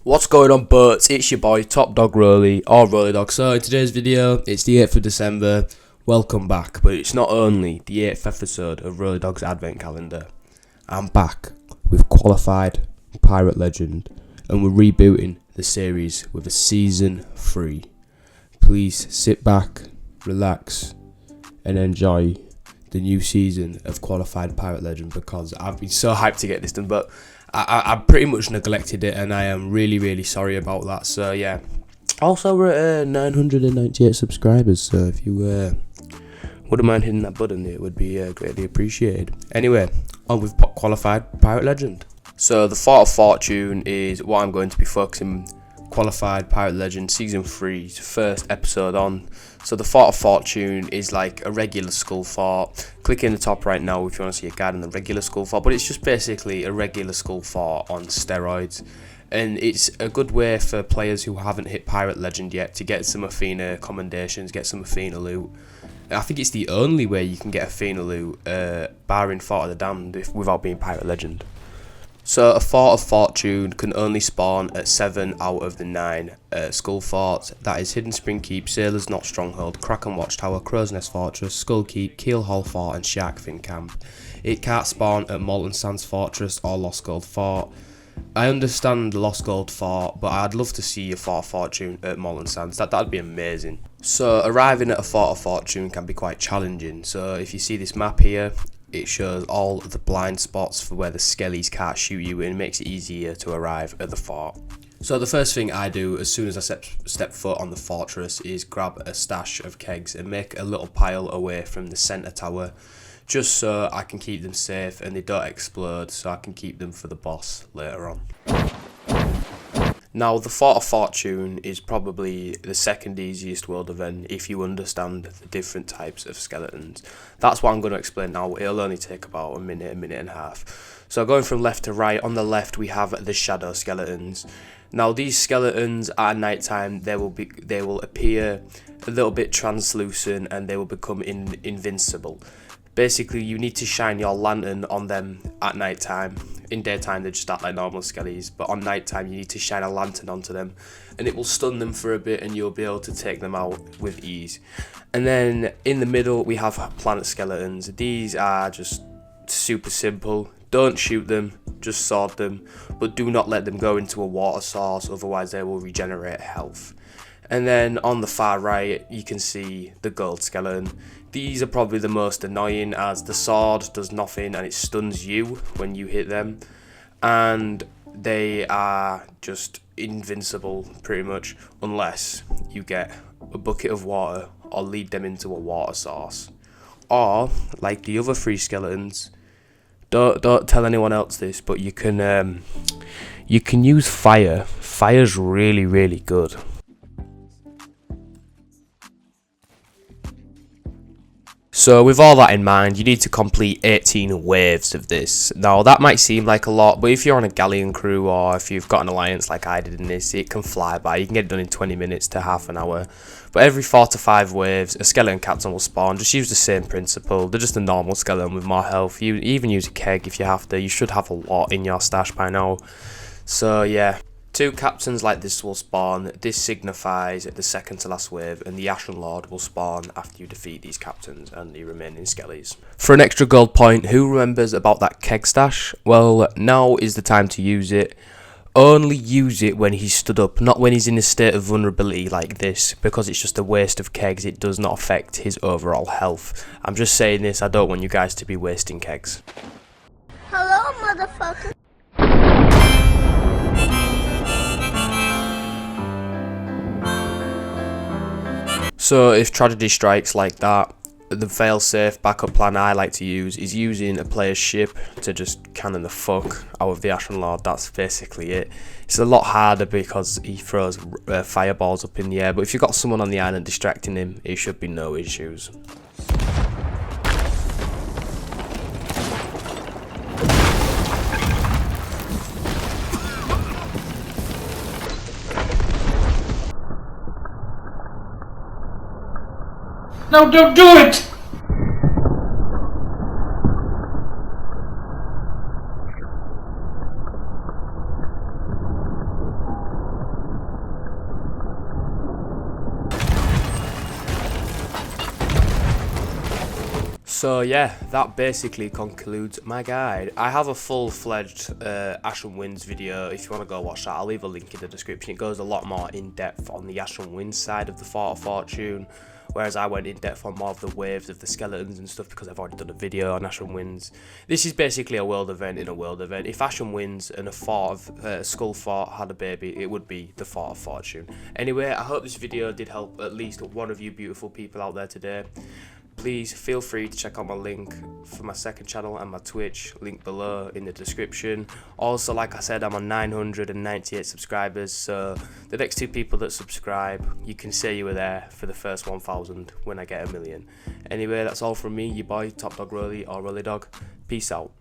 What's going on, Butts? It's your boy Top Dog Rolly or Rolly Dog. So in today's video, it's the 8th of December. Welcome back, but it's not only the 8th episode of Rolly Dog's Advent Calendar. I'm back with Qualified Pirate Legend, and we're rebooting the series with a season 3. Please sit back, relax, and enjoy the new season of Qualified Pirate Legend, because I've been so hyped to get this done, but I pretty much neglected it, and I am really sorry about that. So yeah. Also, we're at 998 subscribers, so if you wouldn't mind hitting that button, it would be greatly appreciated. Anyway, on with Qualified Pirate Legend. So the Fort of Fortune is what I'm going to be focusing Qualified Pirate Legend Season 3's first episode on. So the Fort of Fortune is like a regular skull fort. Click in the top right now if you want to see a guide on the regular skull fort, but it's just basically a regular skull fort on steroids. And it's a good way for players who haven't hit Pirate Legend yet to get some Athena commendations, get some Athena loot. I think it's the only way you can get Athena loot, barring Fort of the Damned, without being Pirate Legend. So a Fort of Fortune can only spawn at 7 out of the 9 skull forts. That is Hidden Spring Keep, Sailor's Knot Stronghold, Kraken Watchtower, Crow's Nest Fortress, Skull Keep, Keel Hall Fort and Sharkfin Camp. It can't spawn at Molten Sands Fortress or Lost Gold Fort. I understand Lost Gold Fort, but I'd love to see a Fort of Fortune at Molten Sands. That'd be amazing. So arriving at a Fort of Fortune can be quite challenging. So if you see this map here, it shows all the blind spots for where the skellies can't shoot you, and it makes it easier to arrive at the fort. So the first thing I do as soon as I step foot on the fortress is grab a stash of kegs and make a little pile away from the centre tower, just so I can keep them safe and they don't explode, so I can keep them for the boss later on. Now, the Fort of Fortune is probably the second easiest world event if you understand the different types of skeletons. That's what I'm going to explain now. It'll only take about a minute and a half. So going from left to right, on the left we have the shadow skeletons. Now these skeletons at night time, they will appear a little bit translucent and they will become invincible. Basically, you need to shine your lantern on them at night time. In daytime, they just act like normal skellies, but on night time, you need to shine a lantern onto them, and it will stun them for a bit, and you'll be able to take them out with ease. And then in the middle, we have planet skeletons. These are just super simple. Don't shoot them, just sword them, but do not let them go into a water source, otherwise they will regenerate health. And then on the far right, you can see the gold skeleton. These are probably the most annoying, as the sword does nothing and it stuns you when you hit them. And they are just invincible pretty much, unless you get a bucket of water or lead them into a water source. Or, like the other 3 skeletons, don't tell anyone else this, but you can use fire. Fire's really good. So with all that in mind, you need to complete 18 waves of this. Now that might seem like a lot, but if you're on a galleon crew or if you've got an alliance like I did in this, it can fly by. You can get it done in 20 minutes to half an hour. But every 4 to 5 waves, a skeleton captain will spawn. Just use the same principle. They're just a normal skeleton with more health. You even use a keg if you have to. You should have a lot in your stash by now. So yeah. 2 captains like this will spawn. This signifies the second to last wave, and the Ashen Lord will spawn after you defeat these captains and the remaining skellies. For an extra gold point, who remembers about that keg stash? Well, now is the time to use it. Only use it when he's stood up, not when he's in a state of vulnerability like this, because it's just a waste of kegs. It does not affect his overall health. I'm just saying this, I don't want you guys to be wasting kegs. Hello, motherfucker. So if tragedy strikes like that, the fail-safe backup plan I like to use is using a player's ship to just cannon the fuck out of the Ashen Lord. That's basically it. It's a lot harder because he throws fireballs up in the air, but if you've got someone on the island distracting him, it should be no issues. No, don't do it! So yeah, that basically concludes my guide. I have a full-fledged Ashen Winds video. If you want to go watch that, I'll leave a link in the description. It goes a lot more in depth on the Ashen Winds side of the Fort of Fortune, whereas I went in depth on more of the waves of the skeletons and stuff because I've already done a video on Ashen Winds. This is basically a world event in a world event. If Ashen Winds and a Fort of Skull Fort had a baby, it would be the Fort of Fortune. Anyway, I hope this video did help at least one of you beautiful people out there today. Please feel free to check out my link for my second channel and my Twitch, link below in the description. Also, like I said, I'm on 998 subscribers, so the next 2 people that subscribe, you can say you were there for the first 1,000 when I get 1 million. Anyway, that's all from me, your boy, Top Dog Rolly or Rolly Dog. Peace out.